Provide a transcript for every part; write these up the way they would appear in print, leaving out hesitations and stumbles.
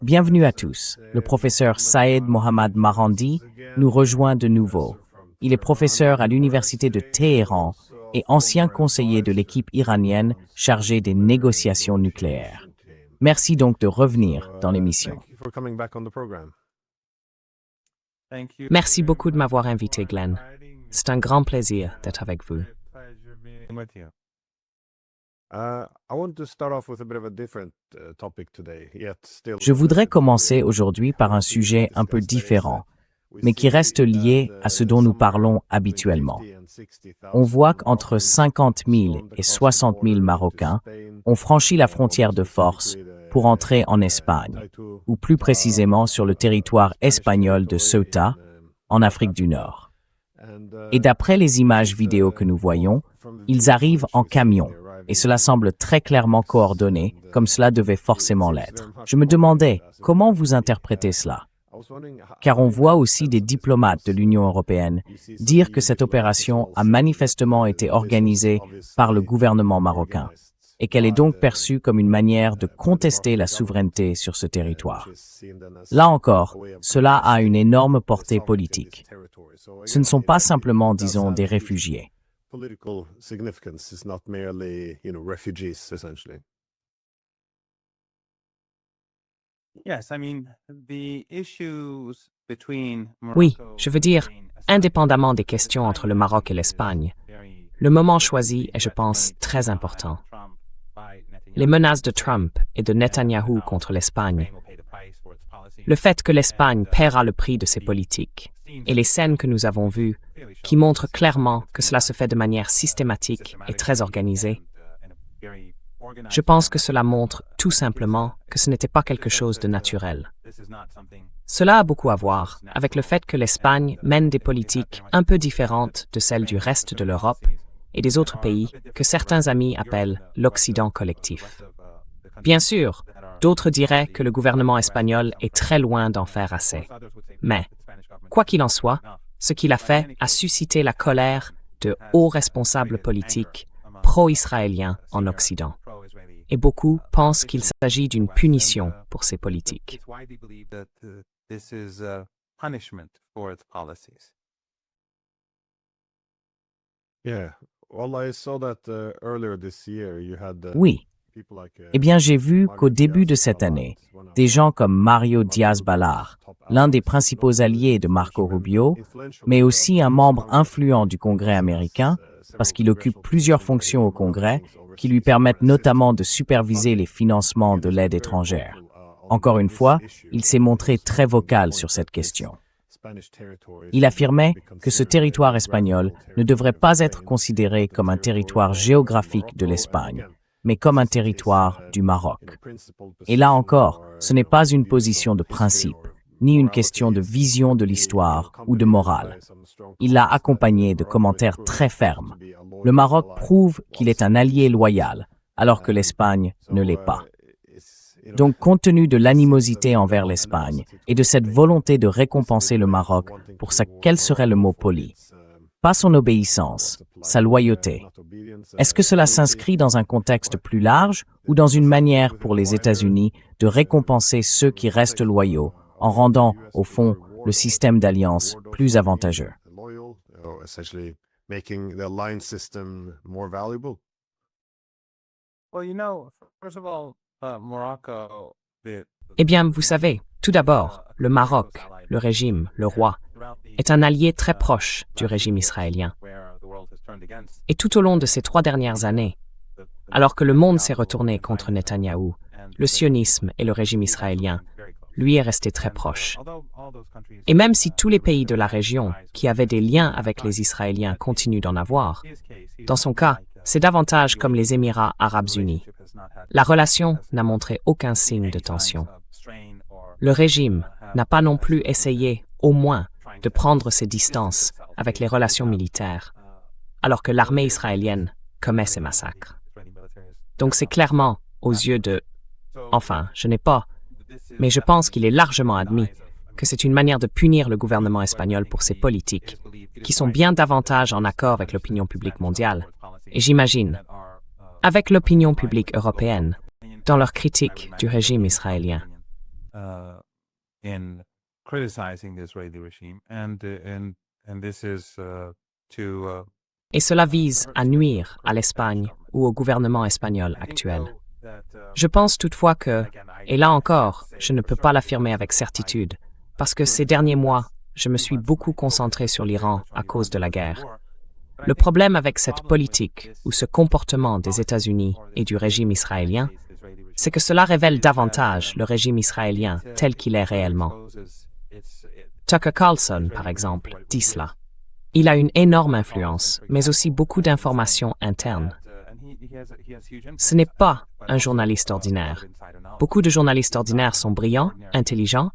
Bienvenue à tous. Le professeur Saïd Mohammad Marandi nous rejoint de nouveau. Il est professeur à l'université de Téhéran et ancien conseiller de l'équipe iranienne chargée des négociations nucléaires. Merci donc de revenir dans l'émission. Merci beaucoup de m'avoir invité, Glenn. C'est un grand plaisir d'être avec vous. Je voudrais commencer aujourd'hui par un sujet un peu différent, mais qui reste lié à ce dont nous parlons habituellement. On voit qu'entre 50 000 et 60 000 Marocains ont franchi la frontière de force pour entrer en Espagne, ou plus précisément sur le territoire espagnol de Ceuta, en Afrique du Nord. Et d'après les images vidéo que nous voyons, ils arrivent en camion, et cela semble très clairement coordonné, comme cela devait forcément l'être. Je me demandais, comment vous interprétez cela? Car on voit aussi des diplomates de l'Union européenne dire que cette opération a manifestement été organisée par le gouvernement marocain, et qu'elle est donc perçue comme une manière de contester la souveraineté sur ce territoire. Là encore, cela a une énorme portée politique. Ce ne sont pas simplement, disons, des réfugiés. Oui, je veux dire, indépendamment des questions entre le Maroc et l'Espagne, le moment choisi est, je pense, très important. Les menaces de Trump et de Netanyahou contre l'Espagne, le fait que l'Espagne paiera le prix de ses politiques, et les scènes que nous avons vues, qui montrent clairement que cela se fait de manière systématique et très organisée, je pense que cela montre tout simplement que ce n'était pas quelque chose de naturel. Cela a beaucoup à voir avec le fait que l'Espagne mène des politiques un peu différentes de celles du reste de l'Europe et des autres pays que certains amis appellent l'Occident collectif. Bien sûr, d'autres diraient que le gouvernement espagnol est très loin d'en faire assez. Mais, quoi qu'il en soit, ce qu'il a fait a suscité la colère de hauts responsables politiques pro-israéliens en Occident. Et beaucoup pensent qu'il s'agit d'une punition pour ces politiques. Oui. Eh bien, j'ai vu qu'au début de cette année, des gens comme Mario Diaz-Balart, l'un des principaux alliés de Marco Rubio, mais aussi un membre influent du Congrès américain, parce qu'il occupe plusieurs fonctions au Congrès, qui lui permettent notamment de superviser les financements de l'aide étrangère. Encore une fois, il s'est montré très vocal sur cette question. Il affirmait que ce territoire espagnol ne devrait pas être considéré comme un territoire géographique de l'Espagne, mais comme un territoire du Maroc. Et là encore, ce n'est pas une position de principe, ni une question de vision de l'histoire ou de morale. Il l'a accompagné de commentaires très fermes. Le Maroc prouve qu'il est un allié loyal, alors que l'Espagne ne l'est pas. Donc, compte tenu de l'animosité envers l'Espagne et de cette volonté de récompenser le Maroc pour quel serait le mot poli? Pas son obéissance, sa loyauté. Est-ce que cela s'inscrit dans un contexte plus large ou dans une manière pour les États-Unis de récompenser ceux qui restent loyaux en rendant, au fond, le système d'alliance plus avantageux? Eh bien, vous savez, tout d'abord, le Maroc, le régime, le roi, est un allié très proche du régime israélien. Et tout au long de ces 3 dernières années, alors que le monde s'est retourné contre Netanyahou, le sionisme et le régime israélien, lui est resté très proche. Et même si tous les pays de la région qui avaient des liens avec les Israéliens continuent d'en avoir, dans son cas, c'est davantage comme les Émirats arabes unis. La relation n'a montré aucun signe de tension. Le régime n'a pas non plus essayé, au moins, de prendre ses distances avec les relations militaires, alors que l'armée israélienne commet ces massacres. Donc c'est clairement, aux yeux de... Enfin, je n'ai pas... Mais je pense qu'il est largement admis que c'est une manière de punir le gouvernement espagnol pour ses politiques, qui sont bien davantage en accord avec l'opinion publique mondiale. Et j'imagine, avec l'opinion publique européenne, dans leur critique du régime israélien. Et cela vise à nuire à l'Espagne ou au gouvernement espagnol actuel. Je pense toutefois que, et là encore, je ne peux pas l'affirmer avec certitude, parce que ces derniers mois, je me suis beaucoup concentré sur l'Iran à cause de la guerre. Le problème avec cette politique ou ce comportement des États-Unis et du régime israélien, c'est que cela révèle davantage le régime israélien tel qu'il est réellement. Tucker Carlson, par exemple, dit cela. Il a une énorme influence, mais aussi beaucoup d'informations internes. Ce n'est pas un journaliste ordinaire. Beaucoup de journalistes ordinaires sont brillants, intelligents,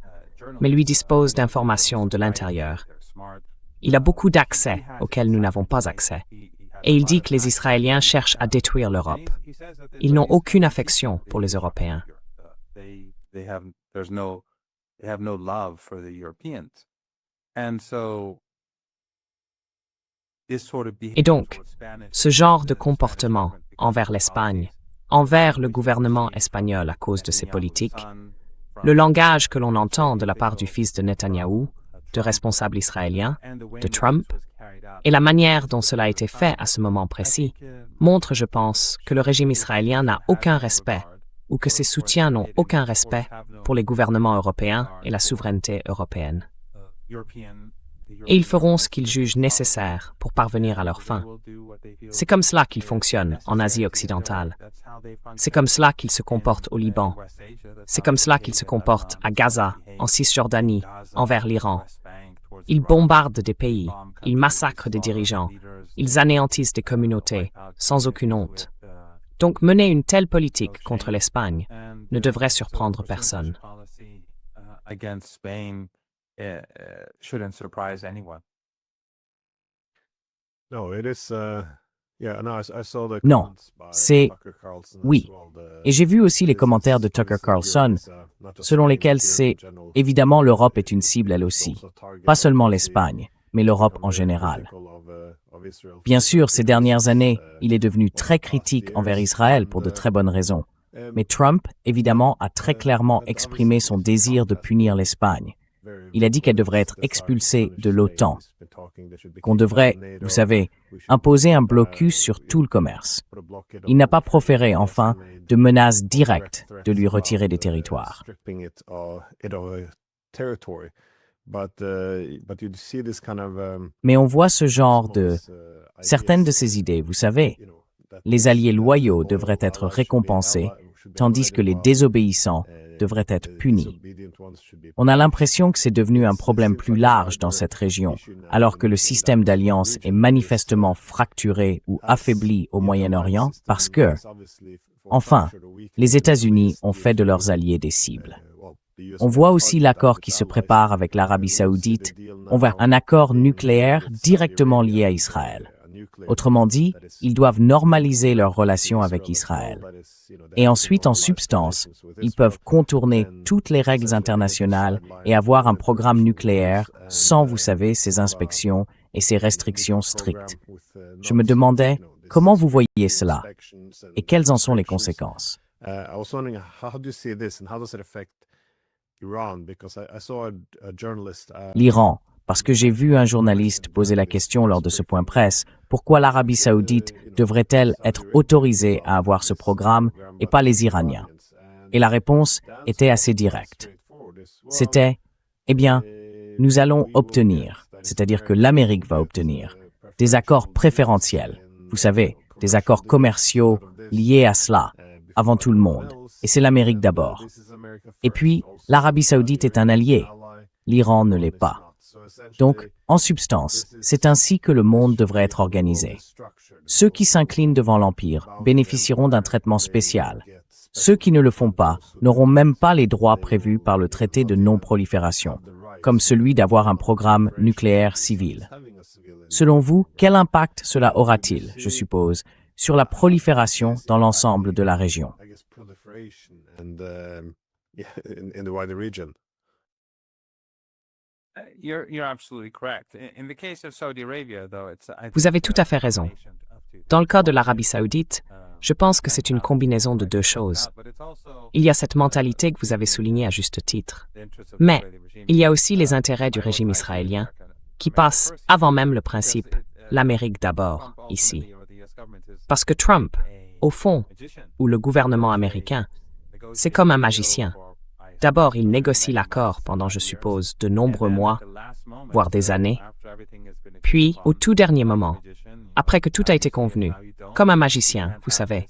mais lui disposent d'informations de l'intérieur. Il a beaucoup d'accès auxquels nous n'avons pas accès. Et il dit que les Israéliens cherchent à détruire l'Europe. Ils n'ont aucune affection pour les Européens. Et donc, ce genre de comportement envers l'Espagne, envers le gouvernement espagnol à cause de ses politiques, le langage que l'on entend de la part du fils de Netanyahou, de responsables israéliens, de Trump, et la manière dont cela a été fait à ce moment précis, montre, je pense, que le régime israélien n'a aucun respect ou que ses soutiens n'ont aucun respect pour les gouvernements européens et la souveraineté européenne. Et ils feront ce qu'ils jugent nécessaire pour parvenir à leur fin. C'est comme cela qu'ils fonctionnent en Asie occidentale. C'est comme cela qu'ils se comportent au Liban. C'est comme cela qu'ils se comportent à Gaza, en Cisjordanie, envers l'Iran. Ils bombardent des pays, ils massacrent des dirigeants, ils anéantissent des communautés, sans aucune honte. Donc mener une telle politique contre l'Espagne ne devrait surprendre personne. Non, c'est... Oui. Et j'ai vu aussi les commentaires de Tucker Carlson, selon lesquels c'est... Évidemment, l'Europe est une cible elle aussi. Pas seulement l'Espagne, mais l'Europe en général. Bien sûr, ces dernières années, il est devenu très critique envers Israël pour de très bonnes raisons. Mais Trump, évidemment, a très clairement exprimé son désir de punir l'Espagne. Il a dit qu'elle devrait être expulsée de l'OTAN, qu'on devrait, vous savez, imposer un blocus sur tout le commerce. Il n'a pas proféré, enfin, de menaces directes de lui retirer des territoires. Mais on voit ce genre de... Certaines de ces idées, vous savez, les alliés loyaux devraient être récompensés, tandis que les désobéissants devraient être punis. On a l'impression que c'est devenu un problème plus large dans cette région, alors que le système d'alliance est manifestement fracturé ou affaibli au Moyen-Orient parce que, enfin, les États-Unis ont fait de leurs alliés des cibles. On voit aussi l'accord qui se prépare avec l'Arabie saoudite. On voit un accord nucléaire directement lié à Israël. Autrement dit, ils doivent normaliser leurs relations avec Israël. Et ensuite, en substance, ils peuvent contourner toutes les règles internationales et avoir un programme nucléaire sans, vous savez, ces inspections et ces restrictions strictes. Je me demandais, comment vous voyez cela? Et quelles en sont les conséquences? L'Iran, parce que j'ai vu un journaliste poser la question lors de ce point presse, pourquoi l'Arabie saoudite devrait-elle être autorisée à avoir ce programme et pas les Iraniens? Et la réponse était assez directe. C'était, eh bien, nous allons obtenir, c'est-à-dire que l'Amérique va obtenir, des accords préférentiels, vous savez, des accords commerciaux liés à cela, avant tout le monde. Et c'est l'Amérique d'abord. Et puis, l'Arabie saoudite est un allié. L'Iran ne l'est pas. Donc, en substance, c'est ainsi que le monde devrait être organisé. Ceux qui s'inclinent devant l'Empire bénéficieront d'un traitement spécial. Ceux qui ne le font pas n'auront même pas les droits prévus par le traité de non-prolifération, comme celui d'avoir un programme nucléaire civil. Selon vous, quel impact cela aura-t-il, je suppose, sur la prolifération dans l'ensemble de la région? Vous avez tout à fait raison. Dans le cas de l'Arabie saoudite, je pense que c'est une combinaison de deux choses. Il y a cette mentalité que vous avez soulignée à juste titre. Mais il y a aussi les intérêts du régime israélien qui passent avant même le principe « l'Amérique d'abord » ici. Parce que Trump, au fond, ou le gouvernement américain, c'est comme un magicien. D'abord, il négocie l'accord pendant, je suppose, de nombreux mois, voire des années. Puis, au tout dernier moment, après que tout a été convenu, comme un magicien, vous savez,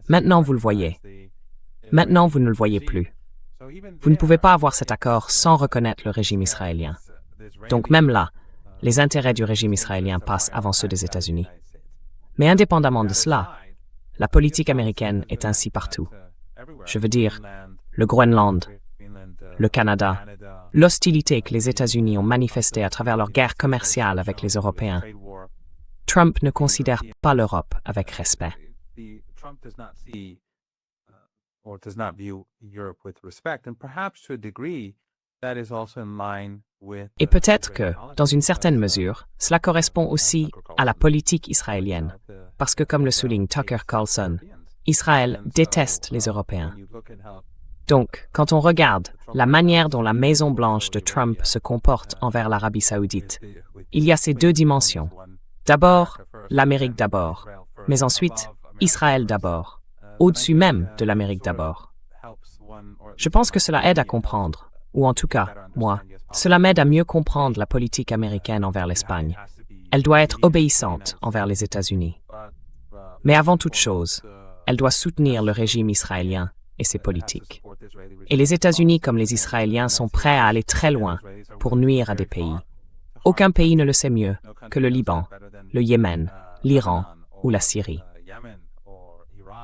maintenant vous le voyez. Maintenant, vous ne le voyez plus. Vous ne pouvez pas avoir cet accord sans reconnaître le régime israélien. Donc même là, les intérêts du régime israélien passent avant ceux des États-Unis. Mais indépendamment de cela, la politique américaine est ainsi partout. Je veux dire, le Groenland, le Canada, l'hostilité que les États-Unis ont manifestée à travers leur guerre commerciale avec les Européens. Trump ne considère pas l'Europe avec respect. Et peut-être que, dans une certaine mesure, cela correspond aussi à la politique israélienne, parce que comme le souligne Tucker Carlson, Israël déteste les Européens. Donc, quand on regarde la manière dont la Maison-Blanche de Trump se comporte envers l'Arabie saoudite, il y a ces deux dimensions. D'abord, l'Amérique d'abord, mais ensuite, Israël d'abord, au-dessus même de l'Amérique d'abord. Je pense que cela aide à comprendre, ou en tout cas, moi, cela m'aide à mieux comprendre la politique américaine envers l'Espagne. Elle doit être obéissante envers les États-Unis. Mais avant toute chose, elle doit soutenir le régime israélien et ses politiques. Et les États-Unis comme les Israéliens sont prêts à aller très loin pour nuire à des pays. Aucun pays ne le sait mieux que le Liban, le Yémen, l'Iran ou la Syrie.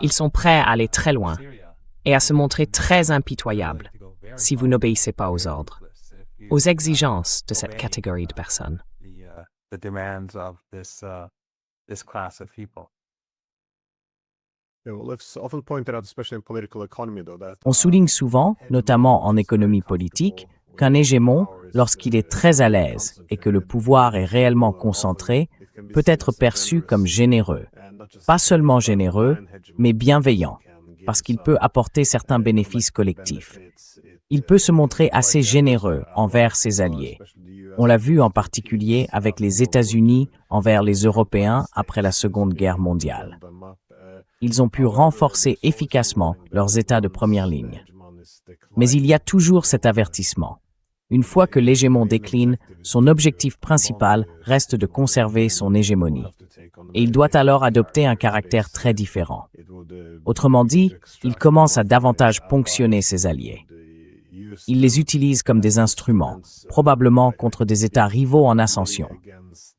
Ils sont prêts à aller très loin et à se montrer très impitoyables si vous n'obéissez pas aux ordres, aux exigences de cette catégorie de personnes. On souligne souvent, notamment en économie politique, qu'un hégémon, lorsqu'il est très à l'aise et que le pouvoir est réellement concentré, peut être perçu comme généreux. Pas seulement généreux, mais bienveillant, parce qu'il peut apporter certains bénéfices collectifs. Il peut se montrer assez généreux envers ses alliés. On l'a vu en particulier avec les États-Unis envers les Européens après la Seconde Guerre mondiale. Ils ont pu renforcer efficacement leurs États de première ligne. Mais il y a toujours cet avertissement. Une fois que l'hégémon décline, son objectif principal reste de conserver son hégémonie. Et il doit alors adopter un caractère très différent. Autrement dit, il commence à davantage ponctionner ses alliés. Il les utilise comme des instruments, probablement contre des États rivaux en ascension.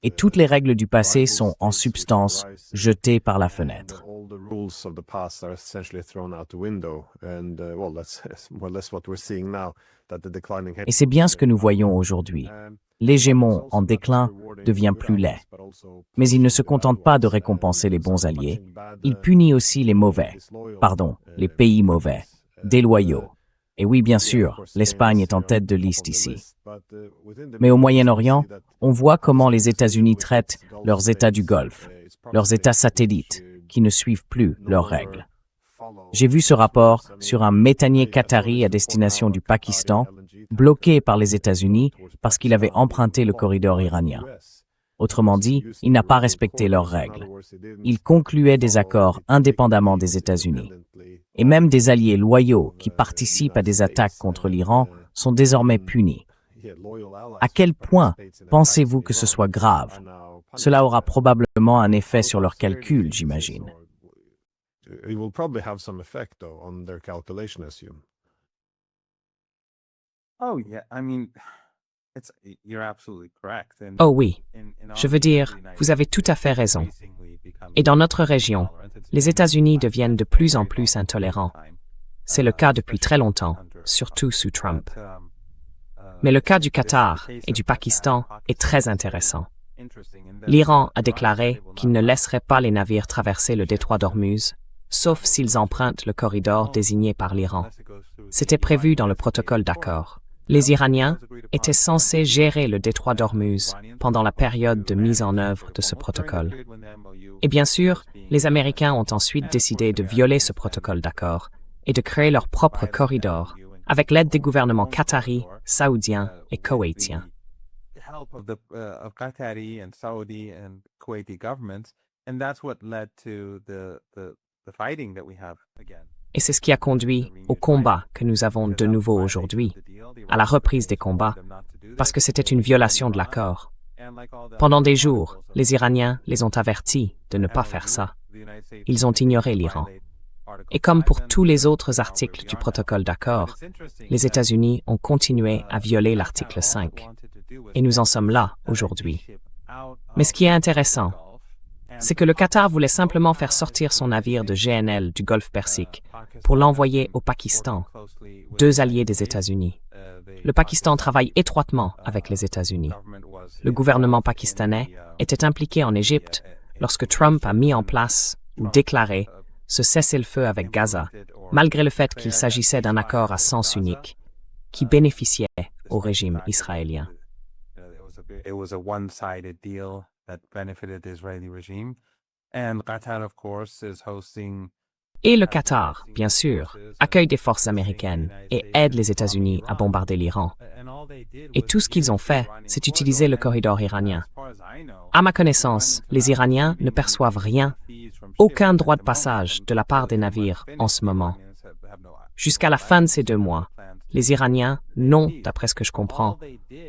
Et toutes les règles du passé sont, en substance, jetées par la fenêtre. Et c'est bien ce que nous voyons aujourd'hui. L'hégémon en déclin devient plus laid. Mais il ne se contente pas de récompenser les bons alliés, il punit aussi les mauvais, les pays mauvais, déloyaux. Et oui, bien sûr, l'Espagne est en tête de liste ici. Mais au Moyen-Orient, on voit comment les États-Unis traitent leurs États du Golfe, leurs États satellites, qui ne suivent plus leurs règles. J'ai vu ce rapport sur un méthanier qatari à destination du Pakistan, bloqué par les États-Unis parce qu'il avait emprunté le corridor iranien. Autrement dit, il n'a pas respecté leurs règles. Il concluait des accords indépendamment des États-Unis. Et même des alliés loyaux qui participent à des attaques contre l'Iran sont désormais punis. À quel point pensez-vous que ce soit grave? Cela aura probablement un effet sur leurs calculs, j'imagine. Oh oui, je veux dire, vous avez tout à fait raison. Et dans notre région, les États-Unis deviennent de plus en plus intolérants. C'est le cas depuis très longtemps, surtout sous Trump. Mais le cas du Qatar et du Pakistan est très intéressant. L'Iran a déclaré qu'il ne laisserait pas les navires traverser le détroit d'Ormuz, sauf s'ils empruntent le corridor désigné par l'Iran. C'était prévu dans le protocole d'accord. Les Iraniens étaient censés gérer le détroit d'Ormuz pendant la période de mise en œuvre de ce protocole. Et bien sûr, les Américains ont ensuite décidé de violer ce protocole d'accord et de créer leur propre corridor avec l'aide des gouvernements qataris, saoudiens et koweïtiens. Et c'est ce qui a conduit au combat que nous avons de nouveau aujourd'hui, à la reprise des combats, parce que c'était une violation de l'accord. Pendant des jours, les Iraniens les ont avertis de ne pas faire ça. Ils ont ignoré l'Iran. Et comme pour tous les autres articles du protocole d'accord, les États-Unis ont continué à violer l'article 5. Et nous en sommes là aujourd'hui. Mais ce qui est intéressant, c'est que le Qatar voulait simplement faire sortir son navire de GNL du Golfe Persique pour l'envoyer au Pakistan, deux alliés des États-Unis. Le Pakistan travaille étroitement avec les États-Unis. Le gouvernement pakistanais était impliqué en Égypte lorsque Trump a mis en place ou déclaré ce cessez-le-feu avec Gaza, malgré le fait qu'il s'agissait d'un accord à sens unique qui bénéficiait au régime israélien. Et le Qatar, bien sûr, accueille des forces américaines et aide les États-Unis à bombarder l'Iran. Et tout ce qu'ils ont fait, c'est utiliser le corridor iranien. À ma connaissance, les Iraniens ne perçoivent rien, aucun droit de passage de la part des navires en ce moment. Jusqu'à la fin de ces 2 mois, les Iraniens n'ont, d'après ce que je comprends,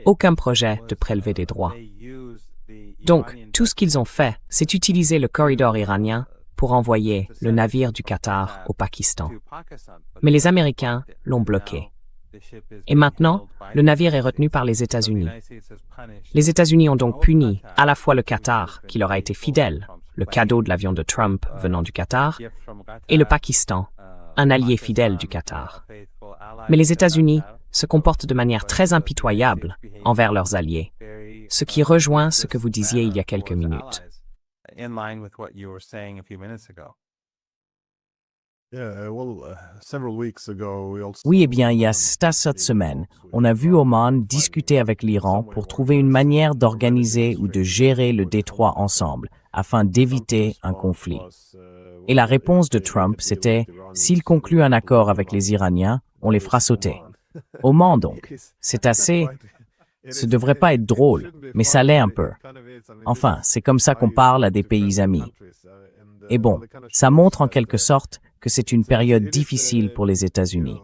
aucun projet de prélever des droits. Donc, tout ce qu'ils ont fait, c'est utiliser le corridor iranien pour envoyer le navire du Qatar au Pakistan. Mais les Américains l'ont bloqué. Et maintenant, le navire est retenu par les États-Unis. Les États-Unis ont donc puni à la fois le Qatar, qui leur a été fidèle, le cadeau de l'avion de Trump venant du Qatar, et le Pakistan, un allié fidèle du Qatar. Mais les États-Unis se comportent de manière très impitoyable envers leurs alliés, ce qui rejoint ce que vous disiez il y a quelques minutes. Oui, eh bien, il y a cette semaine, on a vu Oman discuter avec l'Iran pour trouver une manière d'organiser ou de gérer le détroit ensemble, afin d'éviter un conflit. Et la réponse de Trump, c'était « S'il conclut un accord avec les Iraniens, on les fera sauter. » Oman, donc. C'est assez... Ce devrait pas être drôle, mais ça l'est un peu. Enfin, c'est comme ça qu'on parle à des pays amis. Et bon, ça montre en quelque sorte que c'est une période difficile pour les États-Unis,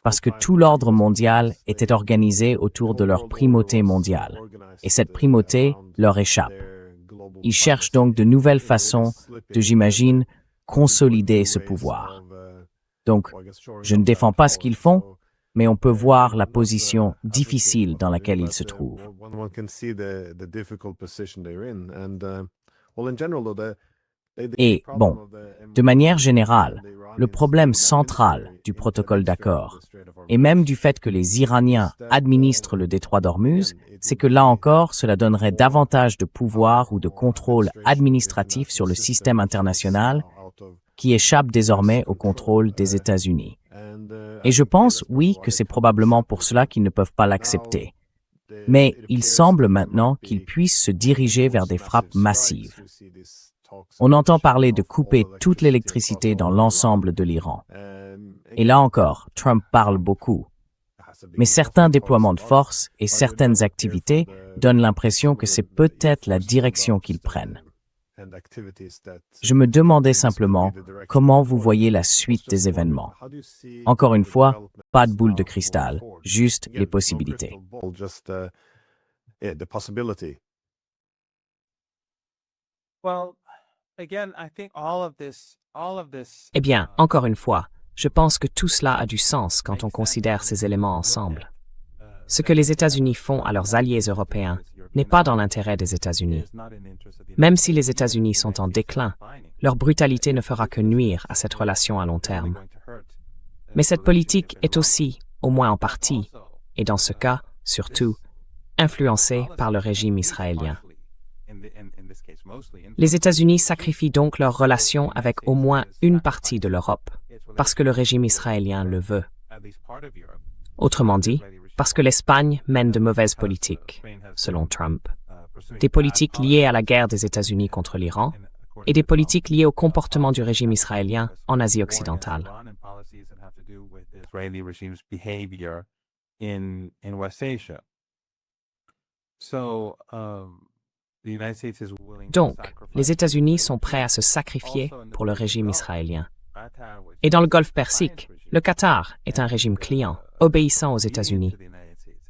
parce que tout l'ordre mondial était organisé autour de leur primauté mondiale, et cette primauté leur échappe. Ils cherchent donc de nouvelles façons de, j'imagine, consolider ce pouvoir. Donc, je ne défends pas ce qu'ils font, mais on peut voir la position difficile dans laquelle ils se trouvent. Et, bon, de manière générale, le problème central du protocole d'accord, et même du fait que les Iraniens administrent le détroit d'Ormuz, c'est que là encore, cela donnerait davantage de pouvoir ou de contrôle administratif sur le système international qui échappe désormais au contrôle des États-Unis. Et je pense, oui, que c'est probablement pour cela qu'ils ne peuvent pas l'accepter. Mais il semble maintenant qu'ils puissent se diriger vers des frappes massives. On entend parler de couper toute l'électricité dans l'ensemble de l'Iran. Et là encore, Trump parle beaucoup. Mais certains déploiements de force et certaines activités donnent l'impression que c'est peut-être la direction qu'ils prennent. Je me demandais simplement comment vous voyez la suite des événements. Encore une fois, pas de boule de cristal, juste les possibilités. Eh bien, encore une fois, je pense que tout cela a du sens quand on considère ces éléments ensemble. Ce que les États-Unis font à leurs alliés européens n'est pas dans l'intérêt des États-Unis. Même si les États-Unis sont en déclin, leur brutalité ne fera que nuire à cette relation à long terme. Mais cette politique est aussi, au moins en partie, et dans ce cas, surtout, influencée par le régime israélien. Les États-Unis sacrifient donc leur relation avec au moins une partie de l'Europe, parce que le régime israélien le veut. Autrement dit, parce que l'Espagne mène de mauvaises politiques, selon Trump. Des politiques liées à la guerre des États-Unis contre l'Iran et des politiques liées au comportement du régime israélien en Asie occidentale. Donc, les États-Unis sont prêts à se sacrifier pour le régime israélien. Et dans le Golfe Persique, le Qatar est un régime client, obéissant aux États-Unis.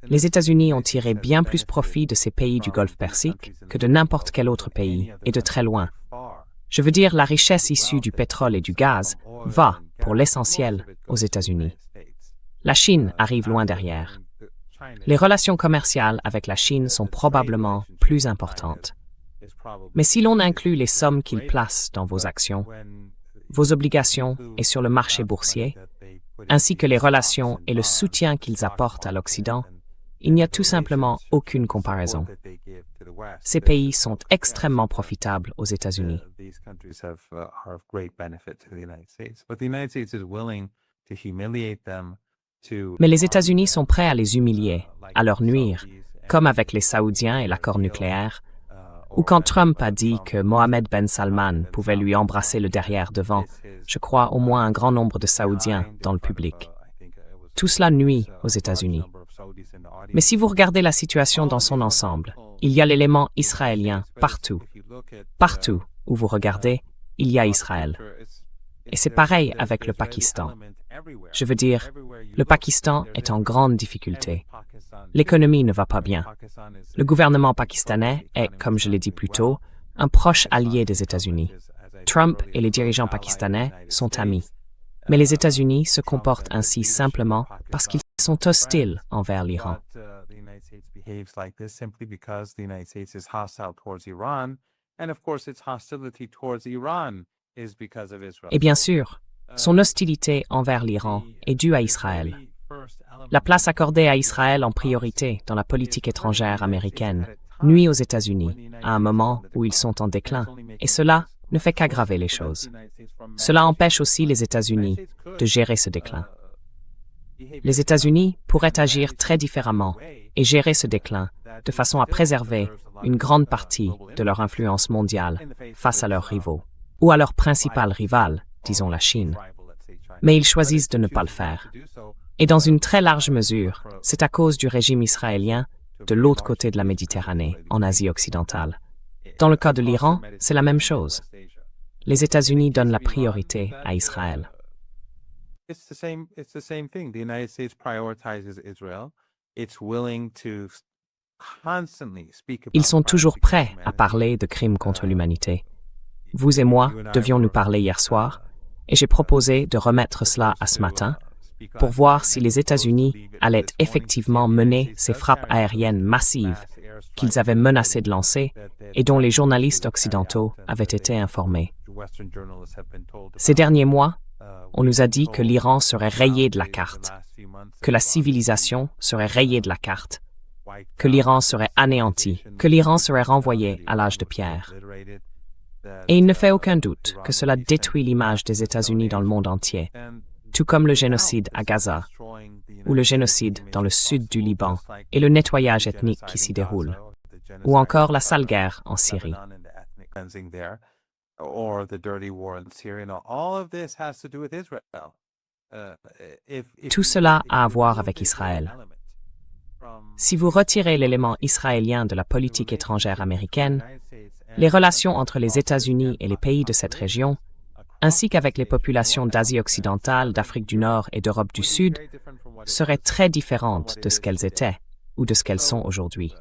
Les États-Unis ont tiré bien plus profit de ces pays du Golfe Persique que de n'importe quel autre pays, et de très loin. Je veux dire, la richesse issue du pétrole et du gaz va, pour l'essentiel, aux États-Unis. La Chine arrive loin derrière. Les relations commerciales avec la Chine sont probablement plus importantes. Mais si l'on inclut les sommes qu'ils placent dans vos actions, vos obligations et sur le marché boursier, ainsi que les relations et le soutien qu'ils apportent à l'Occident, il n'y a tout simplement aucune comparaison. Ces pays sont extrêmement profitables aux États-Unis. Mais les États-Unis sont prêts à les humilier, à leur nuire, comme avec les Saoudiens et l'accord nucléaire, ou quand Trump a dit que Mohammed Ben Salman pouvait lui embrasser le derrière devant, je crois au moins un grand nombre de Saoudiens dans le public. Tout cela nuit aux États-Unis. Mais si vous regardez la situation dans son ensemble, il y a l'élément israélien partout. Partout où vous regardez, il y a Israël. Et c'est pareil avec le Pakistan. Je veux dire, le Pakistan est en grande difficulté. L'économie ne va pas bien. Le gouvernement pakistanais est, comme je l'ai dit plus tôt, un proche allié des États-Unis. Trump et les dirigeants pakistanais sont amis. Mais les États-Unis se comportent ainsi simplement parce qu'ils sont hostiles envers l'Iran. Et bien sûr, son hostilité envers l'Iran est due à Israël. La place accordée à Israël en priorité dans la politique étrangère américaine nuit aux États-Unis à un moment où ils sont en déclin, et cela ne fait qu'aggraver les choses. Cela empêche aussi les États-Unis de gérer ce déclin. Les États-Unis pourraient agir très différemment et gérer ce déclin de façon à préserver une grande partie de leur influence mondiale face à leurs rivaux, ou à leur principal rival, disons la Chine. Mais ils choisissent de ne pas le faire. Et dans une très large mesure, c'est à cause du régime israélien de l'autre côté de la Méditerranée, en Asie occidentale. Dans le cas de l'Iran, c'est la même chose. Les États-Unis donnent la priorité à Israël. Ils sont toujours prêts à parler de crimes contre l'humanité. Vous et moi devions nous parler hier soir, et j'ai proposé de remettre cela à ce matin pour voir si les États-Unis allaient effectivement mener ces frappes aériennes massives qu'ils avaient menacé de lancer et dont les journalistes occidentaux avaient été informés. Ces derniers mois, on nous a dit que l'Iran serait rayé de la carte, que la civilisation serait rayée de la carte, que l'Iran serait anéanti, que l'Iran serait renvoyé à l'âge de pierre. Et il ne fait aucun doute que cela détruit l'image des États-Unis dans le monde entier, tout comme le génocide à Gaza, ou le génocide dans le sud du Liban, et le nettoyage ethnique qui s'y déroule, ou encore la sale guerre en Syrie. Tout cela a à voir avec Israël. Si vous retirez l'élément israélien de la politique étrangère américaine, les relations entre les États-Unis et les pays de cette région, ainsi qu'avec les populations d'Asie occidentale, d'Afrique du Nord et d'Europe du Sud, seraient très différentes de ce qu'elles étaient ou de ce qu'elles sont aujourd'hui.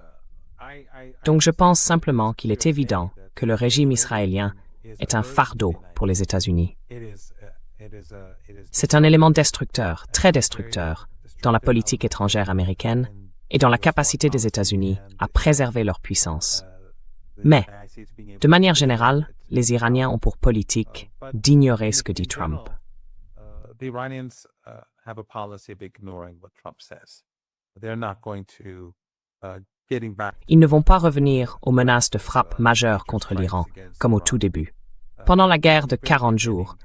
Donc je pense simplement qu'il est évident que le régime israélien est un fardeau pour les États-Unis. C'est un élément destructeur, très destructeur, dans la politique étrangère américaine et dans la capacité des États-Unis à préserver leur puissance. Mais, de manière générale, les Iraniens ont pour politique d'ignorer ce que dit Trump. Ils ne vont pas revenir aux menaces de frappe majeures contre l'Iran, comme au tout début. Pendant la guerre de 40 jours,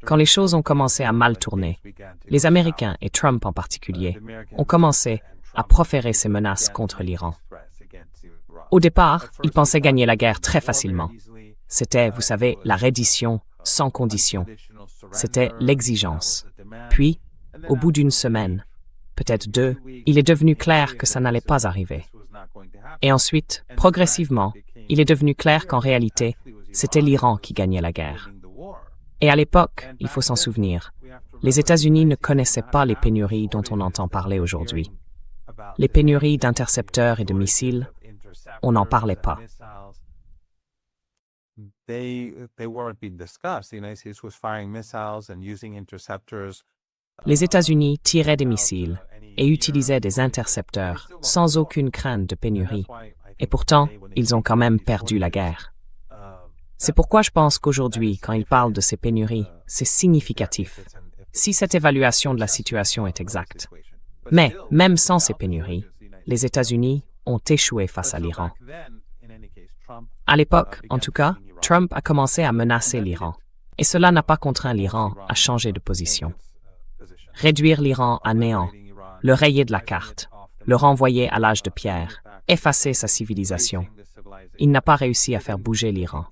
quand les choses ont commencé à mal tourner, les Américains, et Trump en particulier, ont commencé à proférer ces menaces contre l'Iran. Au départ, ils pensaient gagner la guerre très facilement. C'était, vous savez, la reddition sans condition. C'était l'exigence. Puis, au bout d'une semaine, peut-être 2, il est devenu clair que ça n'allait pas arriver. Et ensuite, progressivement, il est devenu clair qu'en réalité, c'était l'Iran qui gagnait la guerre. Et à l'époque, il faut s'en souvenir, les États-Unis ne connaissaient pas les pénuries dont on entend parler aujourd'hui. Les pénuries d'intercepteurs et de missiles, on n'en parlait pas. Les États-Unis tiraient des missiles et utilisaient des intercepteurs sans aucune crainte de pénurie. Et pourtant, ils ont quand même perdu la guerre. C'est pourquoi je pense qu'aujourd'hui, quand ils parlent de ces pénuries, c'est significatif, si cette évaluation de la situation est exacte. Mais, même sans ces pénuries, les États-Unis ont échoué face à l'Iran. À l'époque, en tout cas, Trump a commencé à menacer l'Iran. Et cela n'a pas contraint l'Iran à changer de position. Réduire l'Iran à néant, le rayer de la carte, le renvoyer à l'âge de pierre, effacer sa civilisation. Il n'a pas réussi à faire bouger l'Iran.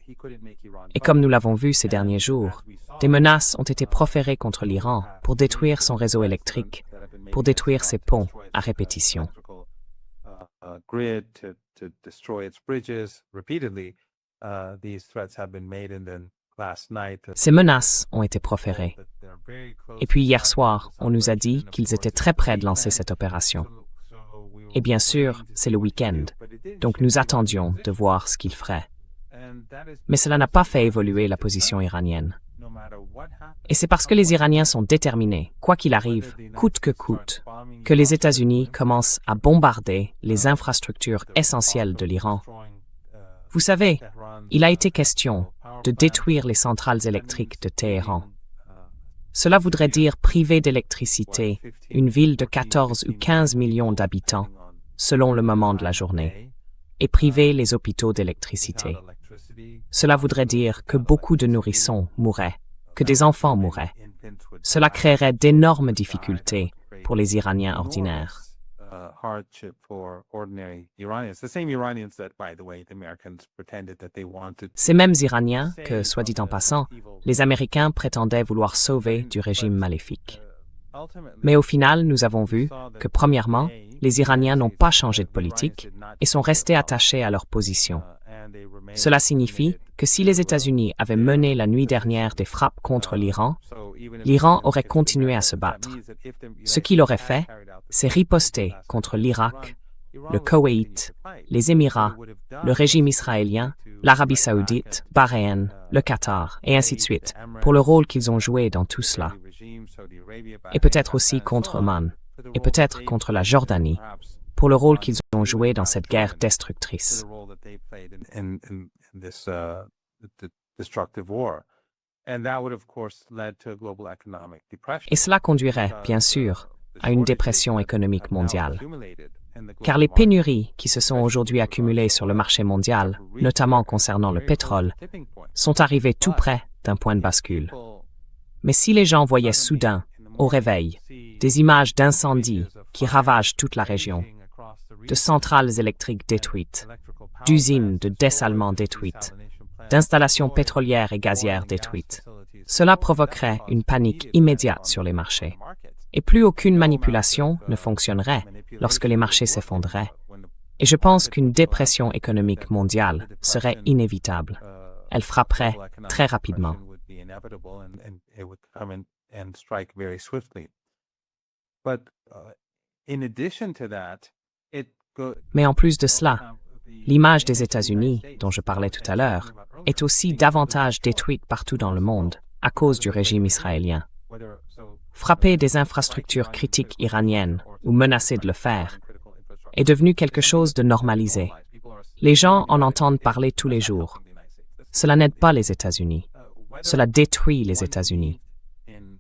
Et comme nous l'avons vu ces derniers jours, des menaces ont été proférées contre l'Iran pour détruire son réseau électrique, pour détruire ses ponts à répétition. Ces menaces ont été proférées. Et puis hier soir, on nous a dit qu'ils étaient très près de lancer cette opération. Et bien sûr, c'est le week-end, donc nous attendions de voir ce qu'ils feraient. Mais cela n'a pas fait évoluer la position iranienne. Et c'est parce que les Iraniens sont déterminés, quoi qu'il arrive, coûte que coûte, que les États-Unis commencent à bombarder les infrastructures essentielles de l'Iran. Vous savez, il a été question de détruire les centrales électriques de Téhéran. Cela voudrait dire priver d'électricité une ville de 14 ou 15 millions d'habitants, selon le moment de la journée, et priver les hôpitaux d'électricité. Cela voudrait dire que beaucoup de nourrissons mourraient, que des enfants mourraient. Cela créerait d'énormes difficultés pour les Iraniens ordinaires. Ces mêmes Iraniens que, soit dit en passant, les Américains prétendaient vouloir sauver du régime maléfique. Mais au final, nous avons vu que, premièrement, les Iraniens n'ont pas changé de politique et sont restés attachés à leur position. Cela signifie que si les États-Unis avaient mené la nuit dernière des frappes contre l'Iran, l'Iran aurait continué à se battre. Ce qu'il aurait fait, c'est riposter contre l'Irak, le Koweït, les Émirats, le régime israélien, l'Arabie saoudite, Bahreïn, le Qatar, et ainsi de suite, pour le rôle qu'ils ont joué dans tout cela. Et peut-être aussi contre Oman, et peut-être contre la Jordanie, pour le rôle qu'ils ont joué dans cette guerre destructrice. Et cela conduirait, bien sûr, à une dépression économique mondiale. Car les pénuries qui se sont aujourd'hui accumulées sur le marché mondial, notamment concernant le pétrole, sont arrivées tout près d'un point de bascule. Mais si les gens voyaient soudain, au réveil, des images d'incendies qui ravagent toute la région, de centrales électriques détruites, d'usines de dessalement détruites, d'installations pétrolières et gazières détruites, cela provoquerait une panique immédiate sur les marchés. Et plus aucune manipulation ne fonctionnerait lorsque les marchés s'effondreraient. Et je pense qu'une dépression économique mondiale serait inévitable. Elle frapperait très rapidement. Mais en plus de cela, l'image des États-Unis, dont je parlais tout à l'heure, est aussi davantage détruite partout dans le monde à cause du régime israélien. Frapper des infrastructures critiques iraniennes ou menacer de le faire est devenu quelque chose de normalisé. Les gens en entendent parler tous les jours. Cela n'aide pas les États-Unis. Cela détruit les États-Unis.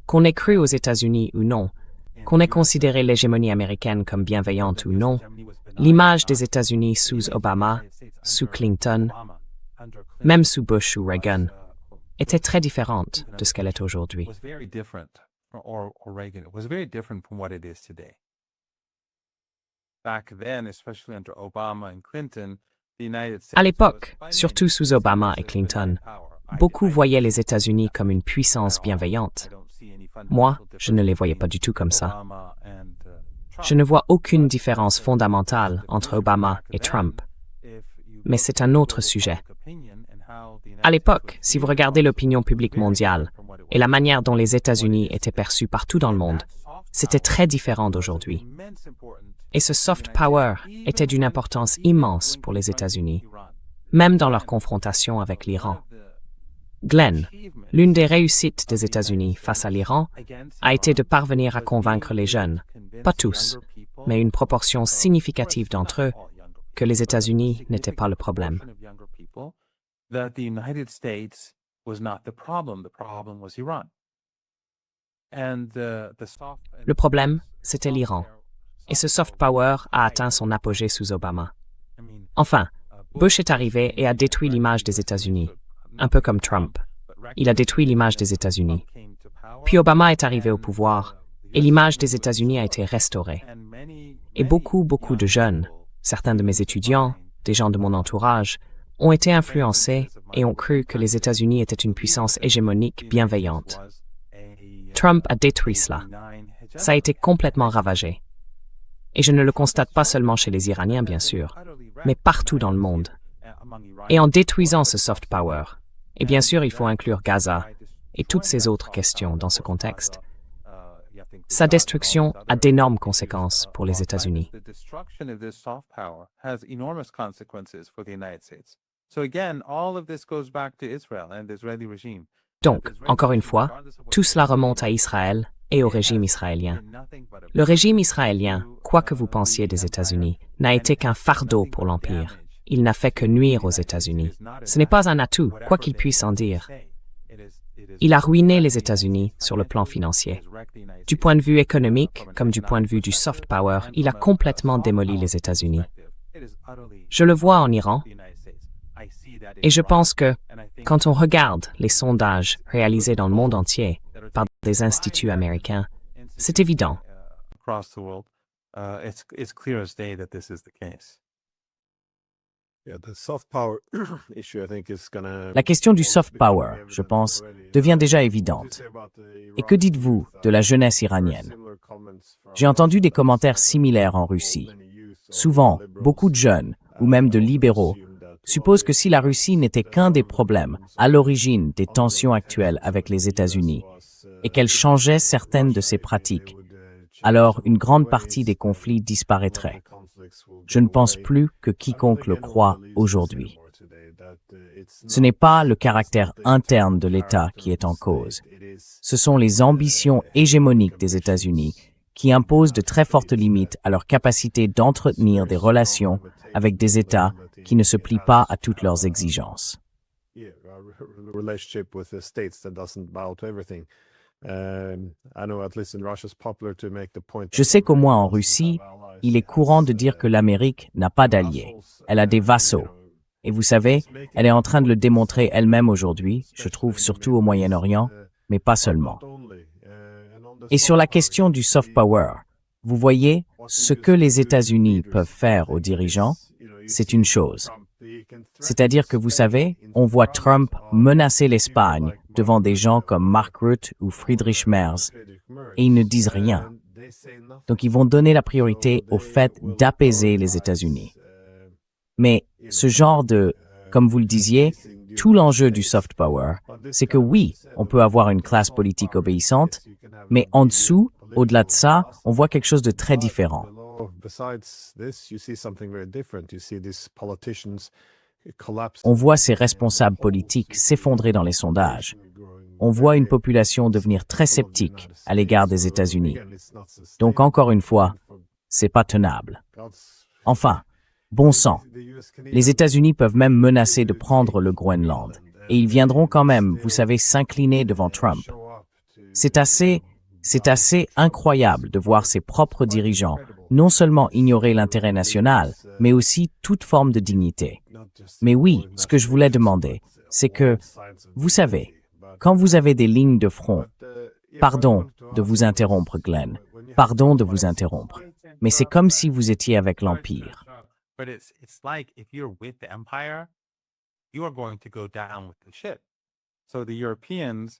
Qu'on ait cru aux États-Unis ou non, qu'on ait considéré l'hégémonie américaine comme bienveillante ou non, l'image des États-Unis sous Obama, sous Clinton, même sous Bush ou Reagan, était très différente de ce qu'elle est aujourd'hui. À l'époque, surtout sous Obama et Clinton, beaucoup voyaient les États-Unis comme une puissance bienveillante. Moi, je ne les voyais pas du tout comme ça. Je ne vois aucune différence fondamentale entre Obama et Trump. Mais c'est un autre sujet. À l'époque, si vous regardez l'opinion publique mondiale et la manière dont les États-Unis étaient perçus partout dans le monde, c'était très différent d'aujourd'hui. Et ce soft power était d'une importance immense pour les États-Unis, même dans leur confrontation avec l'Iran. Glenn, l'une des réussites des États-Unis face à l'Iran a été de parvenir à convaincre les jeunes, pas tous, mais une proportion significative d'entre eux, que les États-Unis n'étaient pas le problème. Le problème, c'était l'Iran. Et ce soft power a atteint son apogée sous Obama. Enfin, Bush est arrivé et a détruit l'image des États-Unis, un peu comme Trump. Il a détruit l'image des États-Unis. Puis Obama est arrivé au pouvoir et l'image des États-Unis a été restaurée. Et beaucoup de jeunes, certains de mes étudiants, des gens de mon entourage, ont été influencés et ont cru que les États-Unis étaient une puissance hégémonique bienveillante. Trump a détruit cela. Ça a été complètement ravagé. Et je ne le constate pas seulement chez les Iraniens, bien sûr, mais partout dans le monde. Et en détruisant ce soft power, et bien sûr il faut inclure Gaza et toutes ces autres questions dans ce contexte, sa destruction a d'énormes conséquences pour les États-Unis. Donc, encore une fois, tout cela remonte à Israël et au régime israélien. Le régime israélien, quoi que vous pensiez des États-Unis, n'a été qu'un fardeau pour l'Empire. Il n'a fait que nuire aux États-Unis. Ce n'est pas un atout, quoi qu'il puisse en dire. Il a ruiné les États-Unis sur le plan financier. Du point de vue économique, comme du point de vue du soft power, il a complètement démoli les États-Unis. Je le vois en Iran, et je pense que, quand on regarde les sondages réalisés dans le monde entier par des instituts américains, c'est évident. La question du soft power, je pense, devient déjà évidente. Et que dites-vous de la jeunesse iranienne? J'ai entendu des commentaires similaires en Russie. Souvent, beaucoup de jeunes, ou même de libéraux, supposent que si la Russie n'était qu'un des problèmes à l'origine des tensions actuelles avec les États-Unis, et qu'elle changeait certaines de ses pratiques, alors une grande partie des conflits disparaîtrait. Je ne pense plus que quiconque le croit aujourd'hui. Ce n'est pas le caractère interne de l'État qui est en cause. Ce sont les ambitions hégémoniques des États-Unis qui imposent de très fortes limites à leur capacité d'entretenir des relations avec des États qui ne se plient pas à toutes leurs exigences. Je sais qu'au moins en Russie, il est courant de dire que l'Amérique n'a pas d'alliés. Elle a des vassaux. Et vous savez, elle est en train de le démontrer elle-même aujourd'hui, je trouve surtout au Moyen-Orient, mais pas seulement. Et sur la question du soft power, vous voyez, ce que les États-Unis peuvent faire aux dirigeants, c'est une chose. C'est-à-dire que vous savez, on voit Trump menacer l'Espagne devant des gens comme Mark Rutte ou Friedrich Merz, et ils ne disent rien. Donc ils vont donner la priorité au fait d'apaiser les États-Unis. Mais ce genre de, comme vous le disiez, tout l'enjeu du soft power, c'est que oui, on peut avoir une classe politique obéissante, mais en dessous, au-delà de ça, on voit quelque chose de très différent. On voit ces responsables politiques s'effondrer dans les sondages. On voit une population devenir très sceptique à l'égard des États-Unis. Donc encore une fois, c'est pas tenable. Enfin, bon sang, les États-Unis peuvent même menacer de prendre le Groenland. Et ils viendront quand même, vous savez, s'incliner devant Trump. C'est assez incroyable de voir ses propres dirigeants non seulement ignorer l'intérêt national, mais aussi toute forme de dignité. Mais oui, ce que je voulais demander, c'est que, vous savez, Quand vous avez des lignes de front, pardon de vous interrompre, Glenn, pardon de vous interrompre, mais c'est comme si vous étiez avec l'Empire.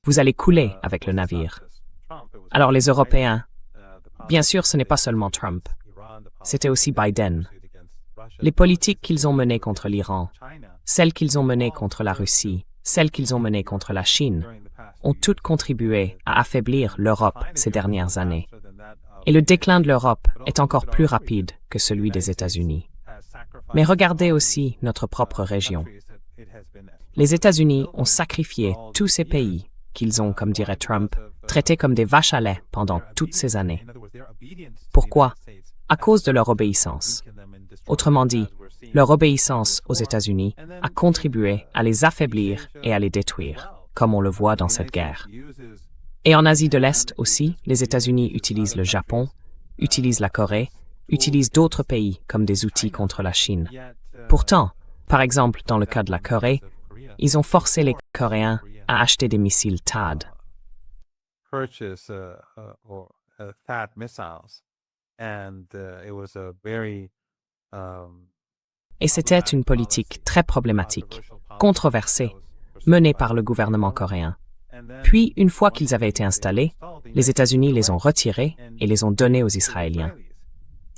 Vous allez couler avec le navire. Alors les Européens, bien sûr, ce n'est pas seulement Trump, c'était aussi Biden. Les politiques qu'ils ont menées contre l'Iran, celles qu'ils ont menées contre la Russie, celles qu'ils ont menées contre la Chine, ont toutes contribué à affaiblir l'Europe ces dernières années. Et le déclin de l'Europe est encore plus rapide que celui des États-Unis. Mais regardez aussi notre propre région. Les États-Unis ont sacrifié tous ces pays qu'ils ont, comme dirait Trump, traités comme des vaches à lait pendant toutes ces années. Pourquoi? À cause de leur obéissance. Autrement dit, leur obéissance aux États-Unis a contribué à les affaiblir et à les détruire, comme on le voit dans cette guerre. Et en Asie de l'Est aussi, les États-Unis utilisent le Japon, utilisent la Corée, utilisent d'autres pays comme des outils contre la Chine. Pourtant, par exemple, dans le cas de la Corée, ils ont forcé les Coréens à acheter des missiles THAAD. Et c'était une politique très problématique, controversée, menée par le gouvernement coréen. Puis, une fois qu'ils avaient été installés, les États-Unis les ont retirés et les ont donnés aux Israéliens.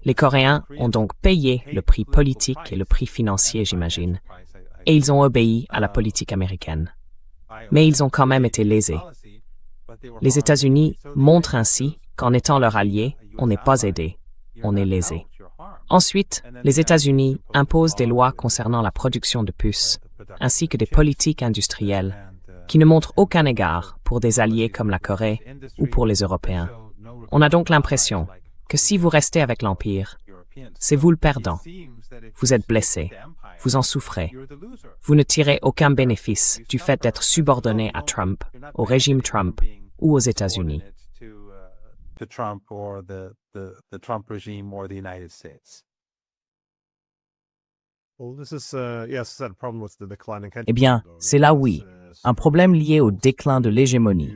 Les Coréens ont donc payé le prix politique et le prix financier, j'imagine, et ils ont obéi à la politique américaine. Mais ils ont quand même été lésés. Les États-Unis montrent ainsi qu'en étant leur allié, on n'est pas aidé, on est lésé. Ensuite, les États-Unis imposent des lois concernant la production de puces, ainsi que des politiques industrielles, qui ne montrent aucun égard pour des alliés comme la Corée ou pour les Européens. On a donc l'impression que si vous restez avec l'Empire, c'est vous le perdant. Vous êtes blessé, vous en souffrez. Vous ne tirez aucun bénéfice du fait d'être subordonné à Trump, au régime Trump ou aux États-Unis. Eh bien, c'est là oui, un problème lié au déclin de l'hégémonie.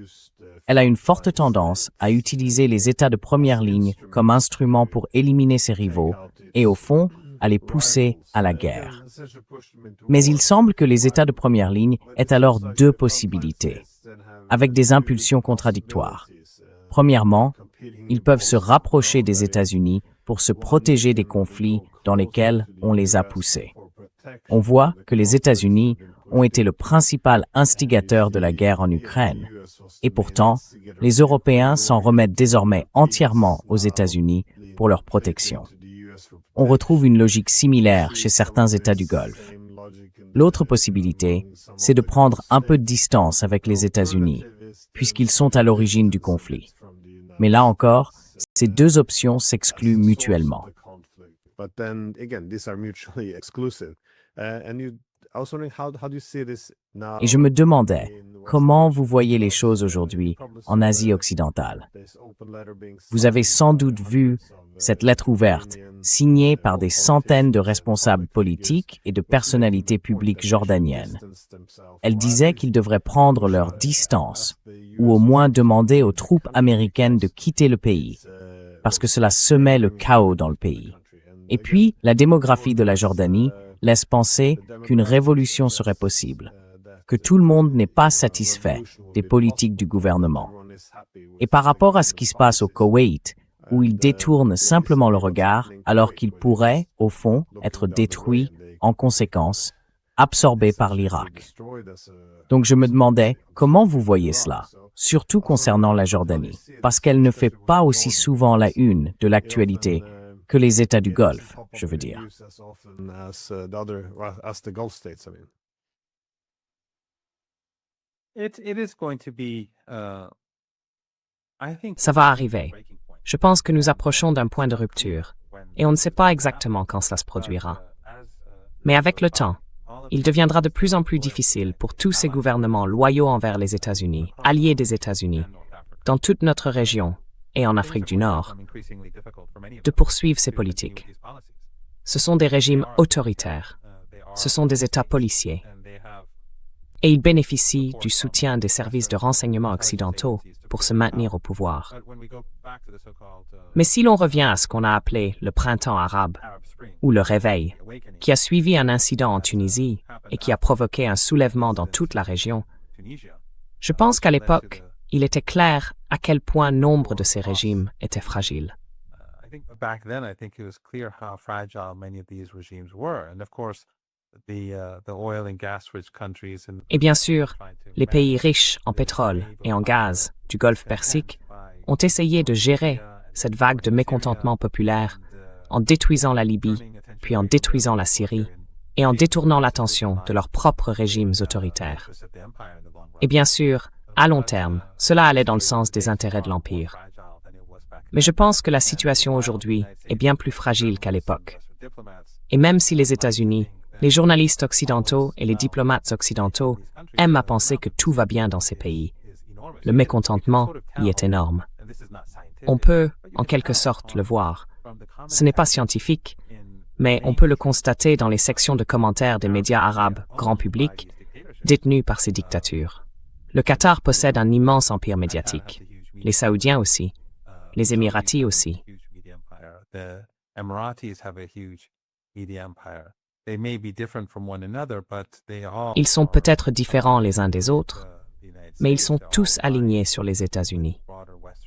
Elle a une forte tendance à utiliser les États de première ligne comme instrument pour éliminer ses rivaux et, au fond, à les pousser à la guerre. Mais il semble que les États de première ligne aient alors deux possibilités, avec des impulsions contradictoires. Premièrement, ils peuvent se rapprocher des États-Unis pour se protéger des conflits dans lesquels on les a poussés. On voit que les États-Unis ont été le principal instigateur de la guerre en Ukraine. Et pourtant, les Européens s'en remettent désormais entièrement aux États-Unis pour leur protection. On retrouve une logique similaire chez certains États du Golfe. L'autre possibilité, c'est de prendre un peu de distance avec les États-Unis, puisqu'ils sont à l'origine du conflit. Mais là encore, ces deux options s'excluent mutuellement. Et je me demandais, comment vous voyez les choses aujourd'hui en Asie occidentale? Vous avez sans doute vu cette lettre ouverte, signée par des centaines de responsables politiques et de personnalités publiques jordaniennes. Elle disait qu'ils devraient prendre leur distance, ou au moins demander aux troupes américaines de quitter le pays, parce que cela semait le chaos dans le pays. Et puis, la démographie de la Jordanie laisse penser qu'une révolution serait possible, que tout le monde n'est pas satisfait des politiques du gouvernement. Et par rapport à ce qui se passe au Koweït, où ils détournent simplement le regard alors qu'ils pourraient, au fond, être détruits en conséquence, absorbés par l'Irak. Donc je me demandais comment vous voyez cela, surtout concernant la Jordanie, parce qu'elle ne fait pas aussi souvent la une de l'actualité que les États du Golfe, je veux dire. Ça va arriver. Je pense que nous approchons d'un point de rupture, et on ne sait pas exactement quand cela se produira. Mais avec le temps, il deviendra de plus en plus difficile pour tous ces gouvernements loyaux envers les États-Unis, alliés des États-Unis, dans toute notre région et en Afrique du Nord, de poursuivre ces politiques. Ce sont des régimes autoritaires. Ce sont des États policiers. et ils bénéficient du soutien des services de renseignement occidentaux pour se maintenir au pouvoir. Mais si l'on revient à ce qu'on a appelé le printemps arabe, ou le réveil, qui a suivi un incident en Tunisie et qui a provoqué un soulèvement dans toute la région, je pense qu'à l'époque, il était clair à quel point nombre de ces régimes étaient fragiles. Back then, I think it was clear how fragile many of these regimes were, and of course, the oil and gas-rich countries. Et bien sûr, les pays riches en pétrole et en gaz du Golfe Persique ont essayé de gérer cette vague de mécontentement populaire en détruisant la Libye, puis en détruisant la Syrie, et en détournant l'attention de leurs propres régimes autoritaires. Et bien sûr, à long terme, cela allait dans le sens des intérêts de l'Empire. Mais je pense que la situation aujourd'hui est bien plus fragile qu'à l'époque. Et même si les États-Unis, les journalistes occidentaux et les diplomates occidentaux aiment à penser que tout va bien dans ces pays, le mécontentement y est énorme. On peut, en quelque sorte, le voir. Ce n'est pas scientifique, mais on peut le constater dans les sections de commentaires des médias arabes grand public détenus par ces dictatures. Le Qatar possède un immense empire médiatique. Les Saoudiens aussi. Les Émiratis aussi. Ils sont peut-être différents les uns des autres, mais ils sont tous alignés sur les États-Unis.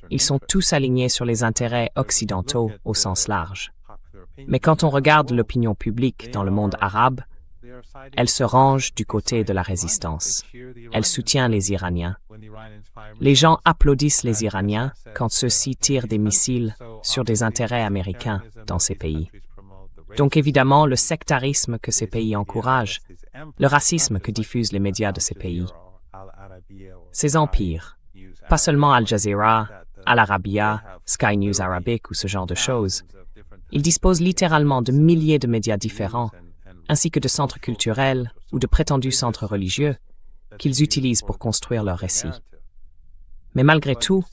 Ils sont tous alignés sur les intérêts occidentaux au sens large. Mais quand on regarde l'opinion publique dans le monde arabe, elle se range du côté de la résistance. Elle soutient les Iraniens. Les gens applaudissent les Iraniens quand ceux-ci tirent des missiles sur des intérêts américains dans ces pays. Donc évidemment, le sectarisme que ces pays encouragent, le racisme que diffusent les médias de ces pays, ces empires, pas seulement Al Jazeera, Al Arabiya, Sky News Arabic ou ce genre de choses, ils disposent littéralement de milliers de médias différents, ainsi que de centres culturels ou de prétendus centres religieux qu'ils utilisent pour construire leurs récits. Mais malgré tout,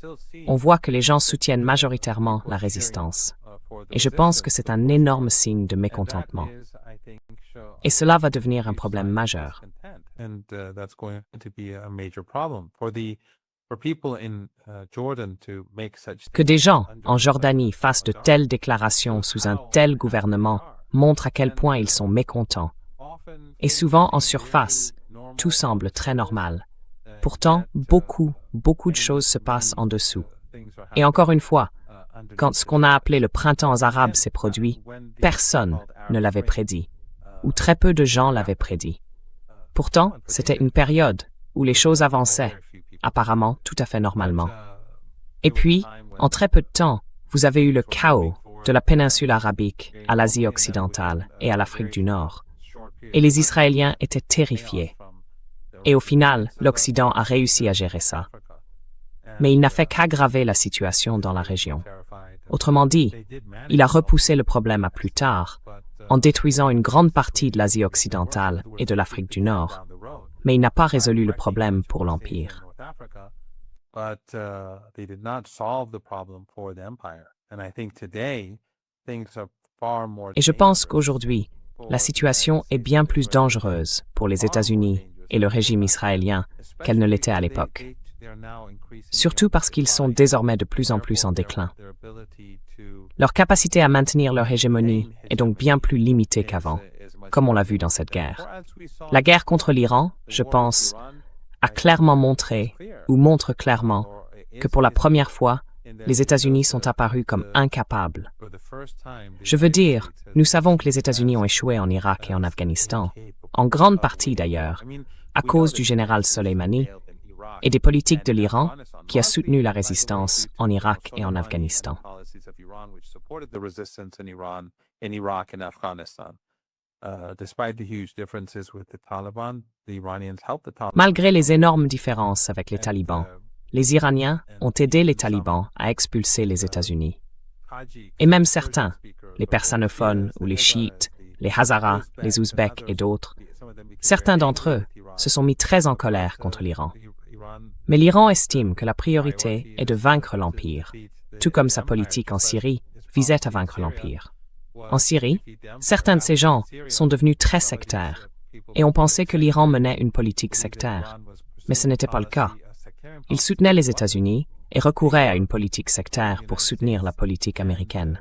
on voit que les gens soutiennent majoritairement la résistance. Et je pense que c'est un énorme signe de mécontentement. Et cela va devenir un problème majeur. Que des gens en Jordanie fassent de telles déclarations sous un tel gouvernement montre à quel point ils sont mécontents. Et souvent, en surface, tout semble très normal. Pourtant, beaucoup de choses se passent en dessous. Et encore une fois, quand ce qu'on a appelé le printemps arabe s'est produit, personne ne l'avait prédit, ou très peu de gens l'avaient prédit. Pourtant, c'était une période où les choses avançaient, apparemment tout à fait normalement. Et puis, en très peu de temps, vous avez eu le chaos de la péninsule arabique à l'Asie occidentale et à l'Afrique du Nord. Et les Israéliens étaient terrifiés. Et au final, l'Occident a réussi à gérer ça. Mais il n'a fait qu'aggraver la situation dans la région. Autrement dit, il a repoussé le problème à plus tard, en détruisant une grande partie de l'Asie occidentale et de l'Afrique du Nord. Mais il n'a pas résolu le problème pour l'Empire. Et je pense qu'aujourd'hui, la situation est bien plus dangereuse pour les États-Unis et le régime israélien qu'elle ne l'était à l'époque. Surtout parce qu'ils sont désormais de plus en plus en déclin. Leur capacité à maintenir leur hégémonie est donc bien plus limitée qu'avant, comme on l'a vu dans cette guerre. La guerre contre l'Iran, je pense, a clairement montré, ou montre clairement, que pour la première fois, les États-Unis sont apparus comme incapables. Je veux dire, nous savons que les États-Unis ont échoué en Irak et en Afghanistan, en grande partie d'ailleurs, à cause du général Soleimani et des politiques de l'Iran qui a soutenu la résistance en Irak et en Afghanistan. Malgré les énormes différences avec les talibans, les Iraniens ont aidé les talibans à expulser les États-Unis. Et même certains, les persanophones ou les chiites, les Hazaras, les Ouzbeks et d'autres, certains d'entre eux se sont mis très en colère contre l'Iran. Mais l'Iran estime que la priorité est de vaincre l'Empire, tout comme sa politique en Syrie visait à vaincre l'Empire. En Syrie, certains de ces gens sont devenus très sectaires et on pensait que l'Iran menait une politique sectaire. Mais ce n'était pas le cas. Il soutenait les États-Unis et recourait à une politique sectaire pour soutenir la politique américaine.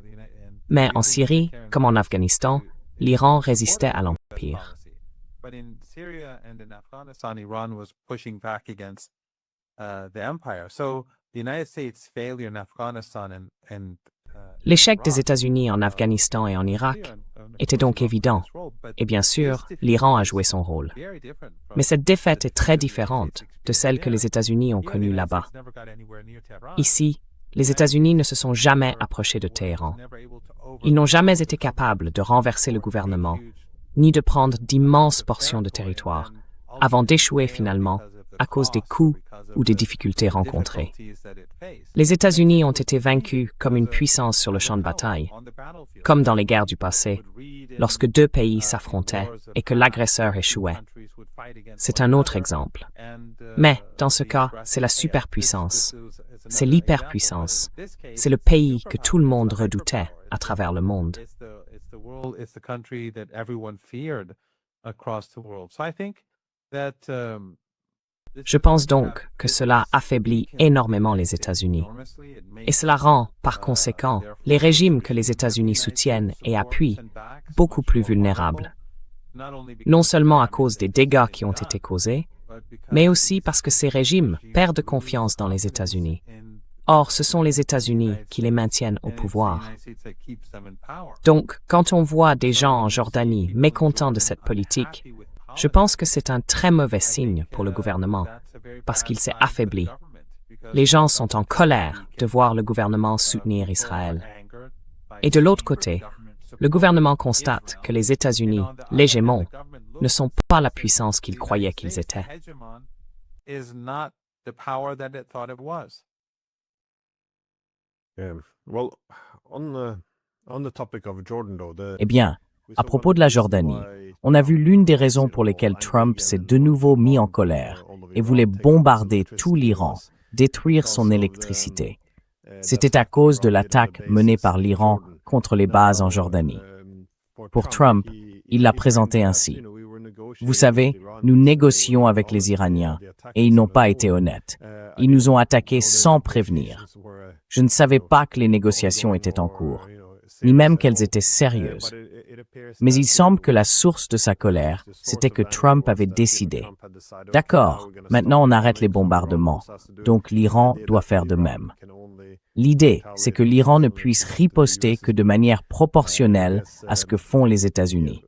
Mais en Syrie, comme en Afghanistan, l'Iran résistait à l'Empire. But in Syria and in Afghanistan, Iran was pushing back against the empire. So the United States' failure in Afghanistan and L'échec des États-Unis en Afghanistan et en Irak était donc évident. Et bien sûr, l'Iran a joué son rôle. Mais cette défaite est très différente de celle que les États-Unis ont connue là-bas. Ici, les États-Unis ne se sont jamais approchés de Téhéran. Ils n'ont jamais été capables de renverser le gouvernement, ni de prendre d'immenses portions de territoire, avant d'échouer finalement à cause des coûts ou des difficultés rencontrées. Les États-Unis ont été vaincus comme une puissance sur le champ de bataille, comme dans les guerres du passé, lorsque deux pays s'affrontaient et que l'agresseur échouait. C'est un autre exemple. Mais, dans ce cas, c'est la superpuissance. C'est l'hyperpuissance. C'est le pays que tout le monde redoutait à travers le monde. Je pense donc que cela affaiblit énormément les États-Unis. Et cela rend, par conséquent, les régimes que les États-Unis soutiennent et appuient beaucoup plus vulnérables. Non seulement à cause des dégâts qui ont été causés, mais aussi parce que ces régimes perdent confiance dans les États-Unis. Or, ce sont les États-Unis qui les maintiennent au pouvoir. Donc, quand on voit des gens en Jordanie mécontents de cette politique, je pense que c'est un très mauvais signe pour le gouvernement, parce qu'il s'est affaibli. Les gens sont en colère de voir le gouvernement soutenir Israël. Et de l'autre côté, le gouvernement constate que les États-Unis, l'hégémon, ne sont pas la puissance qu'ils croyaient qu'ils étaient. Eh bien, à propos de la Jordanie, on a vu l'une des raisons pour lesquelles Trump s'est de nouveau mis en colère et voulait bombarder tout l'Iran, détruire son électricité. C'était à cause de l'attaque menée par l'Iran contre les bases en Jordanie. Pour Trump, il l'a présenté ainsi. Vous savez, nous négocions avec les Iraniens et ils n'ont pas été honnêtes. Ils nous ont attaqués sans prévenir. Je ne savais pas que les négociations étaient en cours, ni même qu'elles étaient sérieuses. Mais il semble que la source de sa colère, c'était que Trump avait décidé. D'accord, maintenant on arrête les bombardements, donc l'Iran doit faire de même. L'idée, c'est que l'Iran ne puisse riposter que de manière proportionnelle à ce que font les États-Unis.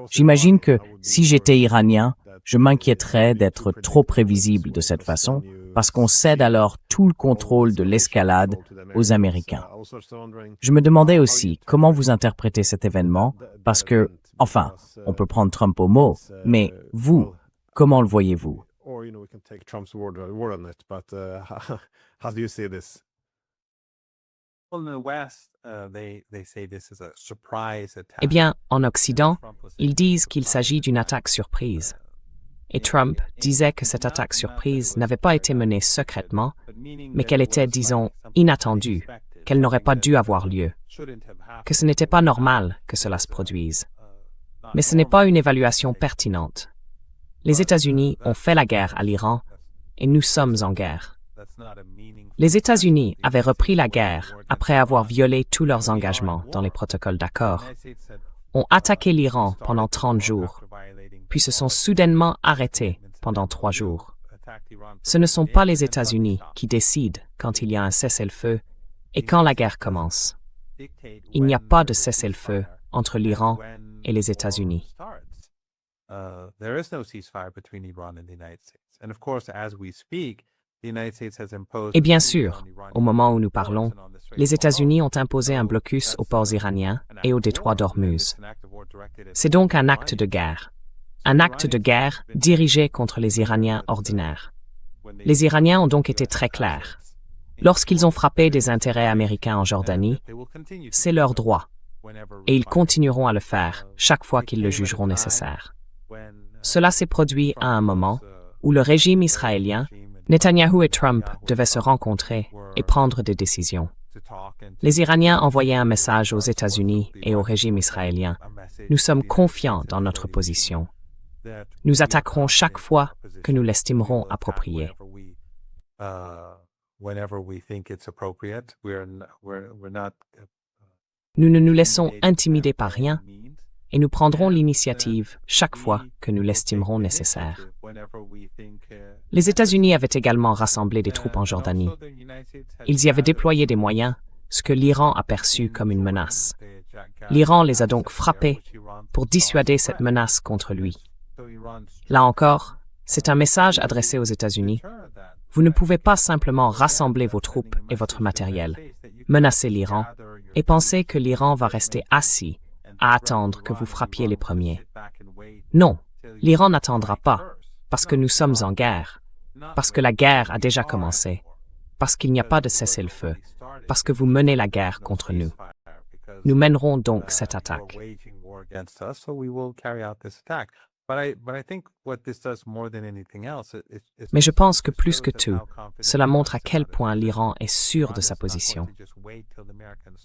J'imagine que, si j'étais iranien, je m'inquiéterais d'être trop prévisible de cette façon, parce qu'on cède alors tout le contrôle de l'escalade aux Américains. Je me demandais aussi comment vous interprétez cet événement, parce que, enfin, on peut prendre Trump au mot, mais vous, comment le voyez-vous? Eh bien, en Occident, ils disent qu'il s'agit d'une attaque surprise. Et Trump disait que cette attaque surprise n'avait pas été menée secrètement, mais qu'elle était, disons, inattendue, qu'elle n'aurait pas dû avoir lieu, que ce n'était pas normal que cela se produise. Mais ce n'est pas une évaluation pertinente. Les États-Unis ont fait la guerre à l'Iran et nous sommes en guerre. Les États-Unis avaient repris la guerre après avoir violé tous leurs engagements dans les protocoles d'accord, ont attaqué l'Iran pendant 30 jours, puis se sont soudainement arrêtés pendant 3 jours. Ce ne sont pas les États-Unis qui décident quand il y a un cessez-le-feu et quand la guerre commence. Il n'y a pas de cessez-le-feu entre l'Iran et les États-Unis. Et bien sûr, au moment où nous parlons, les États-Unis ont imposé un blocus aux ports iraniens et au détroit d'Ormuz. C'est donc un acte de guerre. Un acte de guerre dirigé contre les Iraniens ordinaires. Les Iraniens ont donc été très clairs. Lorsqu'ils ont frappé des intérêts américains en Jordanie, c'est leur droit. Et ils continueront à le faire chaque fois qu'ils le jugeront nécessaire. Cela s'est produit à un moment où le régime israélien, Netanyahou et Trump devaient se rencontrer et prendre des décisions. Les Iraniens envoyaient un message aux États-Unis et au régime israélien. Nous sommes confiants dans notre position. Nous attaquerons chaque fois que nous l'estimerons approprié. Nous ne nous laissons intimider par rien et nous prendrons l'initiative chaque fois que nous l'estimerons nécessaire. Les États-Unis avaient également rassemblé des troupes en Jordanie. Ils y avaient déployé des moyens, ce que l'Iran a perçu comme une menace. L'Iran les a donc frappés pour dissuader cette menace contre lui. Là encore, c'est un message adressé aux États-Unis. Vous ne pouvez pas simplement rassembler vos troupes et votre matériel, menacer l'Iran et penser que l'Iran va rester assis à attendre que vous frappiez les premiers. Non, l'Iran n'attendra pas, parce que nous sommes en guerre, parce que la guerre a déjà commencé, parce qu'il n'y a pas de cessez-le-feu, parce que vous menez la guerre contre nous. Nous mènerons donc cette attaque. Mais je pense que plus que tout, cela montre à quel point l'Iran est sûr de sa position.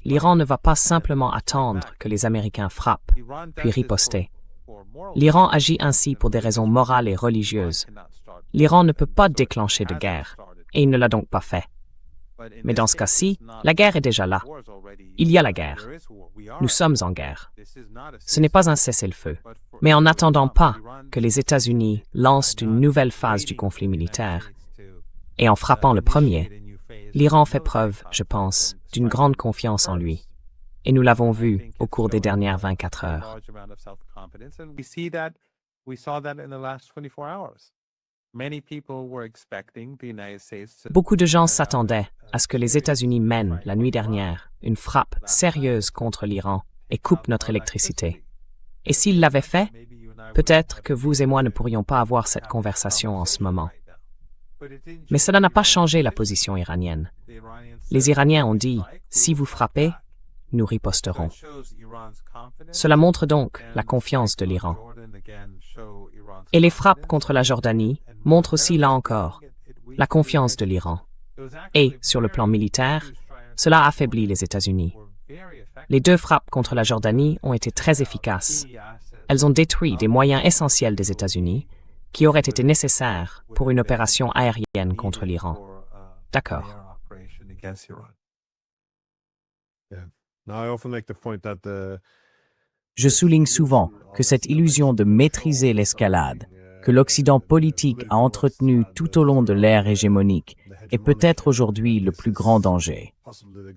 L'Iran ne va pas simplement attendre que les Américains frappent, puis riposter. L'Iran agit ainsi pour des raisons morales et religieuses. L'Iran ne peut pas déclencher de guerre, et il ne l'a donc pas fait. Mais dans ce cas-ci, la guerre est déjà là. Il y a la guerre. Nous sommes en guerre. Ce n'est pas un cessez-le-feu. Mais en n'attendant pas que les États-Unis lancent une nouvelle phase du conflit militaire, et en frappant le premier, l'Iran fait preuve, je pense, d'une grande confiance en lui. Et nous l'avons vu au cours des dernières 24 heures. Beaucoup de gens s'attendaient à ce que les États-Unis mènent, la nuit dernière, une frappe sérieuse contre l'Iran et coupent notre électricité. Et s'ils l'avaient fait, peut-être que vous et moi ne pourrions pas avoir cette conversation en ce moment. Mais cela n'a pas changé la position iranienne. Les Iraniens ont dit, si vous frappez, nous riposterons. Cela montre donc la confiance de l'Iran. Et les frappes contre la Jordanie montrent aussi, là encore, la confiance de l'Iran. Et, sur le plan militaire, cela affaiblit les États-Unis. Les deux frappes contre la Jordanie ont été très efficaces. Elles ont détruit des moyens essentiels des États-Unis qui auraient été nécessaires pour une opération aérienne contre l'Iran. D'accord. Je souligne souvent que cette illusion de maîtriser l'escalade, que l'Occident politique a entretenue tout au long de l'ère hégémonique, est peut-être aujourd'hui le plus grand danger.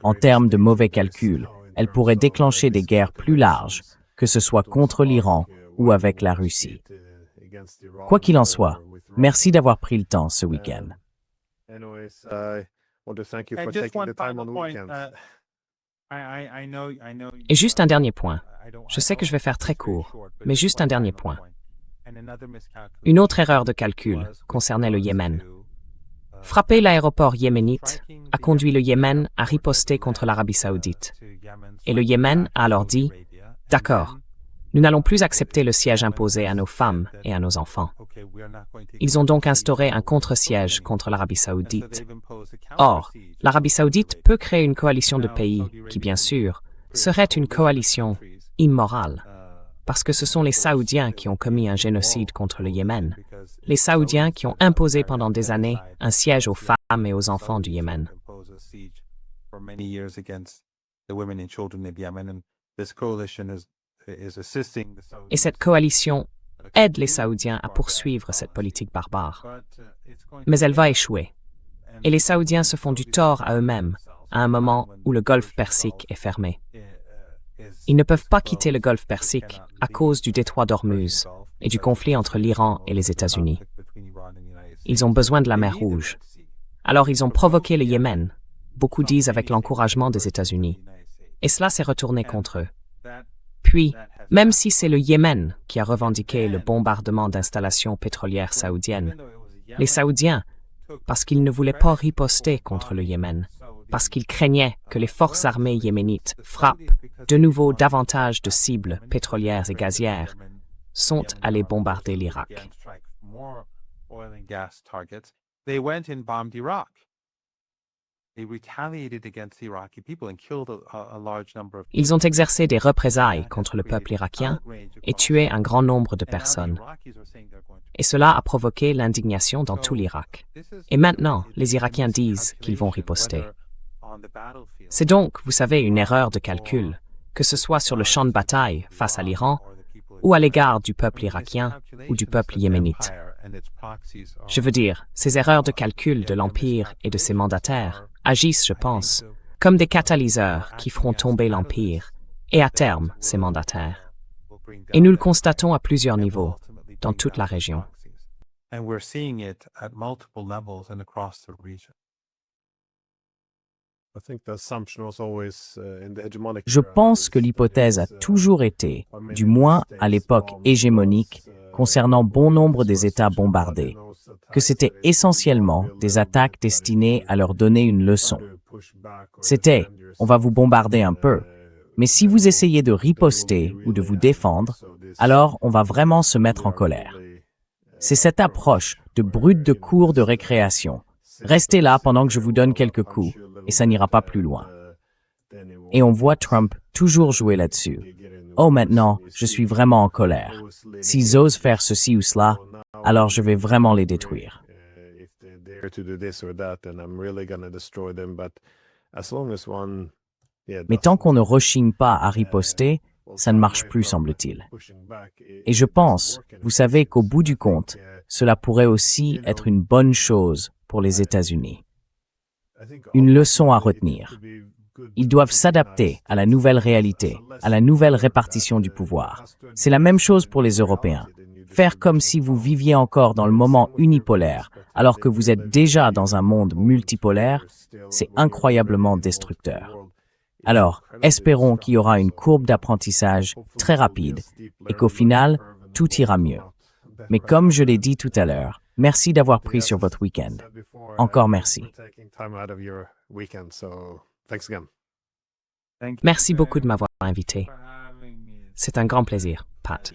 En termes de mauvais calculs, elle pourrait déclencher des guerres plus larges, que ce soit contre l'Iran ou avec la Russie. Quoi qu'il en soit, merci d'avoir pris le temps ce week-end. Et juste un dernier point. Je sais que je vais faire très court, mais juste un dernier point. Une autre erreur de calcul concernait le Yémen. Frapper l'aéroport yéménite a conduit le Yémen à riposter contre l'Arabie saoudite. Et le Yémen a alors dit « D'accord, nous n'allons plus accepter le siège imposé à nos femmes et à nos enfants. » Ils ont donc instauré un contre-siège contre l'Arabie saoudite. Or, l'Arabie saoudite peut créer une coalition de pays qui, bien sûr, serait une coalition immorale. Parce que ce sont les Saoudiens qui ont commis un génocide contre le Yémen. Les Saoudiens qui ont imposé pendant des années un siège aux femmes et aux enfants du Yémen. Et cette coalition aide les Saoudiens à poursuivre cette politique barbare. Mais elle va échouer. Et les Saoudiens se font du tort à eux-mêmes à un moment où le Golfe Persique est fermé. Ils ne peuvent pas quitter le Golfe Persique à cause du détroit d'Ormuz et du conflit entre l'Iran et les États-Unis. Ils ont besoin de la mer Rouge. Alors ils ont provoqué le Yémen, beaucoup disent avec l'encouragement des États-Unis. Et cela s'est retourné contre eux. Puis, même si c'est le Yémen qui a revendiqué le bombardement d'installations pétrolières saoudiennes, les Saoudiens, parce qu'ils ne voulaient pas riposter contre le Yémen, parce qu'ils craignaient que les forces armées yéménites frappent de nouveau davantage de cibles pétrolières et gazières, sont allés bombarder l'Irak. they retaliated against the Iraqi people and killed a large number of Ils ont exercé des représailles contre le peuple irakien et tué un grand nombre de personnes. Et cela a provoqué l'indignation dans tout l'Irak. Et maintenant, les Irakiens disent qu'ils vont riposter. C'est donc, vous savez, une erreur de calcul, que ce soit sur le champ de bataille face à l'Iran ou à l'égard du peuple irakien ou du peuple yéménite. Je veux dire, ces erreurs de calcul de l'Empire et de ses mandataires agissent, je pense, comme des catalyseurs qui feront tomber l'Empire et à terme ses mandataires. Et nous le constatons à plusieurs niveaux, dans toute la région. And we're seeing it at multiple levels and across the region. Je pense que l'hypothèse a toujours été, du moins à l'époque hégémonique, concernant bon nombre des États bombardés, que c'était essentiellement des attaques destinées à leur donner une leçon. C'était « on va vous bombarder un peu, mais si vous essayez de riposter ou de vous défendre, alors on va vraiment se mettre en colère ». C'est cette approche de brute de cour de récréation. Restez là pendant que je vous donne quelques coups, et ça n'ira pas plus loin. Et on voit Trump toujours jouer là-dessus. Oh, maintenant, je suis vraiment en colère. S'ils osent faire ceci ou cela, alors je vais vraiment les détruire. Mais tant qu'on ne rechigne pas à riposter, ça ne marche plus, semble-t-il. Et je pense, vous savez qu'au bout du compte, cela pourrait aussi être une bonne chose pour les États-Unis. Une leçon à retenir. Ils doivent s'adapter à la nouvelle réalité, à la nouvelle répartition du pouvoir. C'est la même chose pour les Européens. Faire comme si vous viviez encore dans le moment unipolaire, alors que vous êtes déjà dans un monde multipolaire, c'est incroyablement destructeur. Alors, espérons qu'il y aura une courbe d'apprentissage très rapide et qu'au final, tout ira mieux. Mais comme je l'ai dit tout à l'heure, merci d'avoir pris sur votre week-end. Encore merci. Merci beaucoup de m'avoir invité. C'est un grand plaisir, Pat.